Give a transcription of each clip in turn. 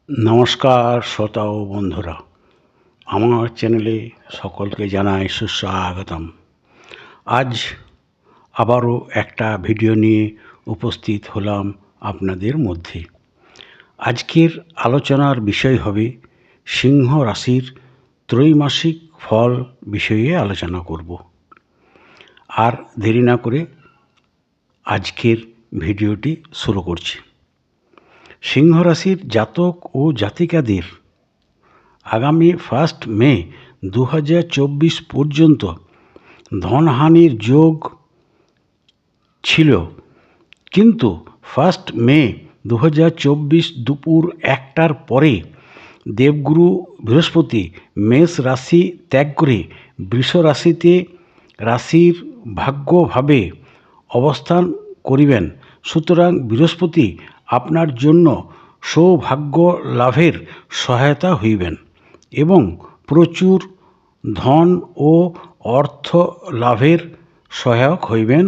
নমস্কার শ্রোতা ও বন্ধুরা, আমার চ্যানেলে সকলকে জানাই সুস্বাগতম। আজ আবারও একটা ভিডিও নিয়ে উপস্থিত হলাম আপনাদের মধ্যে। আজকের আলোচনার বিষয় হবে সিংহ রাশির ত্রৈমাসিক ফল বিষয়ে আলোচনা করব। আর দেরি না করে আজকের ভিডিওটি শুরু করছি। সিংহ রাশির জাতক ও জাতিকাদের আগামী 1 মে 2024 পর্যন্ত ধনহানির যোগ ছিল, কিন্তু 1 মে 2024 দুপুর 1টার পরে দেবগুরু বৃহস্পতি মেষ রাশি ত্যাগ করে বৃষ রাশিতে রাশির ভাগ্যভাবে অবস্থান করিবেন। সুতরাং বৃহস্পতি আপনার জন্য সৌভাগ্য লাভের সহায়তা হইবেন এবং প্রচুর ধন ও অর্থ লাভের সহায়ক হইবেন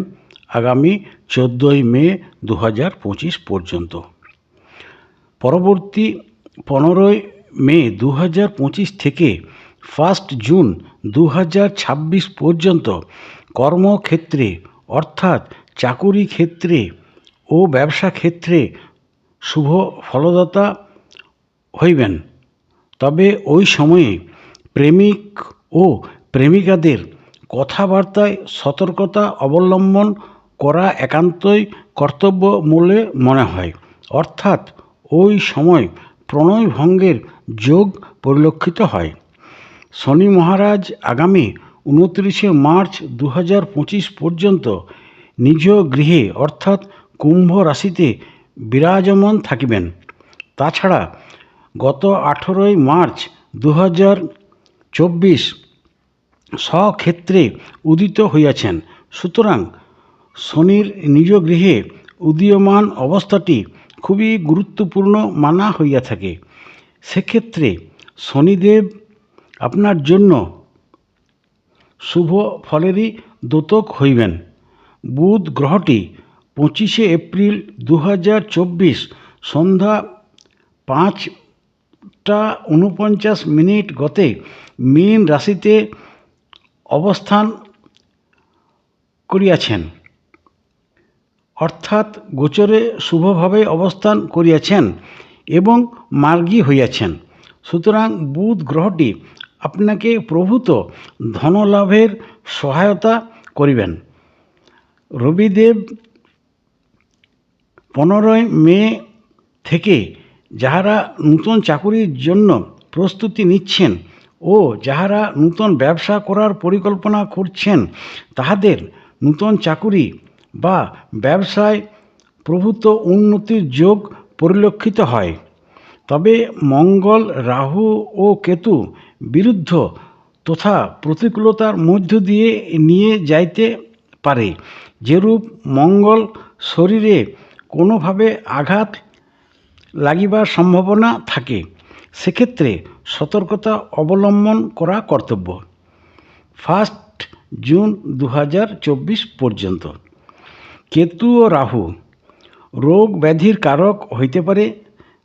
আগামী 14 মে 2025 পর্যন্ত। পরবর্তী 15 মে 2025 থেকে 1 জুন 2026 পর্যন্ত কর্মক্ষেত্রে অর্থাৎ চাকুরি ক্ষেত্রে ও ব্যবসা ক্ষেত্রে শুভ ফলদাতা হইবেন। তবে ওই সময়ে প্রেমিক ও প্রেমিকাদের কথাবার্তায় সতর্কতা অবলম্বন করা একান্তই কর্তব্য বলে মনে হয়। অর্থাৎ ওই সময় প্রণয় ভঙ্গের যোগ পরিলক্ষিত হয়। শনি মহারাজ আগামী 29 মার্চ 2025 পর্যন্ত নিজ গৃহে অর্থাৎ কুম্ভ রাশিতে বিরাজমান থাকিবেন। তাছাড়া গত 18 মার্চ 2024 স্বক্ষেত্রে উদিত হইয়াছেন। সুতরাং শনির নিজ গৃহে উদীয়মান অবস্থাটি খুবই গুরুত্বপূর্ণ মানা হইয়া থাকে। সেক্ষেত্রে শনিদেব আপনার জন্য শুভ ফলেরই দ্যোতক হইবেন। বুধ গ্রহটি 25 এপ্রিল 2024 সন্ধ্যা 5:49 গতে মীন রাশিতে অবস্থান করিয়াছেন, অর্থাৎ গোচরে শুভভাবে অবস্থান করিয়াছেন এবং মার্গী হইয়াছেন। সুতরাং বুধ গ্রহটি আপনাকে প্রভূত ধনলাভের সহায়তা করিবেন। রবিদেব 15 মে থেকে যাহারা নূতন চাকুরির জন্য প্রস্তুতি নিচ্ছেন ও যাহারা নূতন ব্যবসা করার পরিকল্পনা করছেন, তাহাদের নূতন চাকুরি বা ব্যবসায় প্রভূত উন্নতির যোগ পরিলক্ষিত হয়। তবে মঙ্গল রাহু ও কেতু বিরুদ্ধ তথা প্রতিকূলতার মধ্য দিয়ে নিয়ে যাইতে পারে। যেরূপ মঙ্গল শরীরে কোনোভাবে আঘাত লাগিবার সম্ভাবনা থাকে, সেক্ষেত্রে সতর্কতা অবলম্বন করা কর্তব্য। 1 জুন 2024 পর্যন্ত কেতু ও রাহু রোগ ব্যাধির কারক হইতে পারে,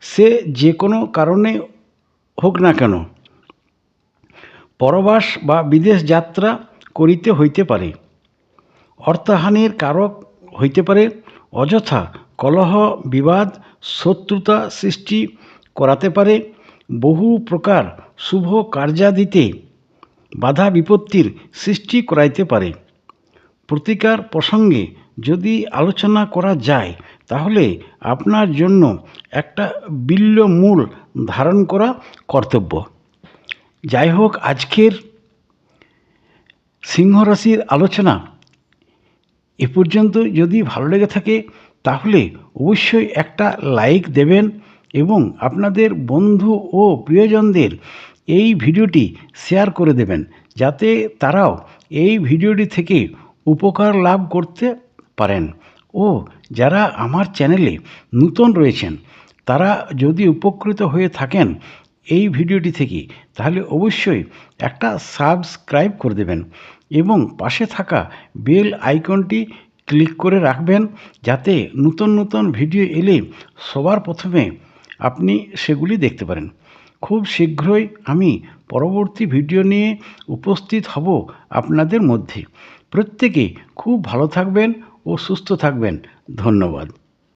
সে যে কোনো কারণে হোক না কেন। পরবাস বা বিদেশ যাত্রা করিতে হইতে পারে। অর্থহানির কারক হইতে পারে। অযথা কলহ বিবাদ শত্রুতা সৃষ্টি করাতে পারে। বহু প্রকার শুভ কার্যাদিতে বাধা বিপত্তির সৃষ্টি করাইতে পারে। প্রতিকার প্রসঙ্গে যদি আলোচনা করা যায়, তাহলে আপনার জন্য একটা বিল্ব মূল ধারণ করা কর্তব্য। যাই হোক, আজকের সিংহ রাশির আলোচনা এ পর্যন্ত যদি ভালো লেগে থাকে, তাহলে অবশ্যই একটা লাইক দেবেন এবং আপনাদের বন্ধু ও প্রিয়জনদের এই ভিডিওটি শেয়ার করে দেবেন, যাতে তারাও এই ভিডিওটি থেকে উপকার লাভ করতে পারেন। ও যারা আমার চ্যানেলে নূতন রয়েছেন, তারা যদি উপকৃত হয়ে থাকেন এই ভিডিওটি থেকে, তাহলে অবশ্যই একটা সাবস্ক্রাইব করে দেবেন এবং পাশে থাকা বেল আইকনটি ক্লিক করে রাখবেন, যাতে নতুন নতুন ভিডিও এলে সবার প্রথমে আপনি সেগুলি দেখতে পারেন। খুব শীঘ্রই আমি পরবর্তী ভিডিও নিয়ে উপস্থিত হব আপনাদের মধ্যে। প্রত্যেকে খুব ভালো থাকবেন ও সুস্থ থাকবেন। ধন্যবাদ।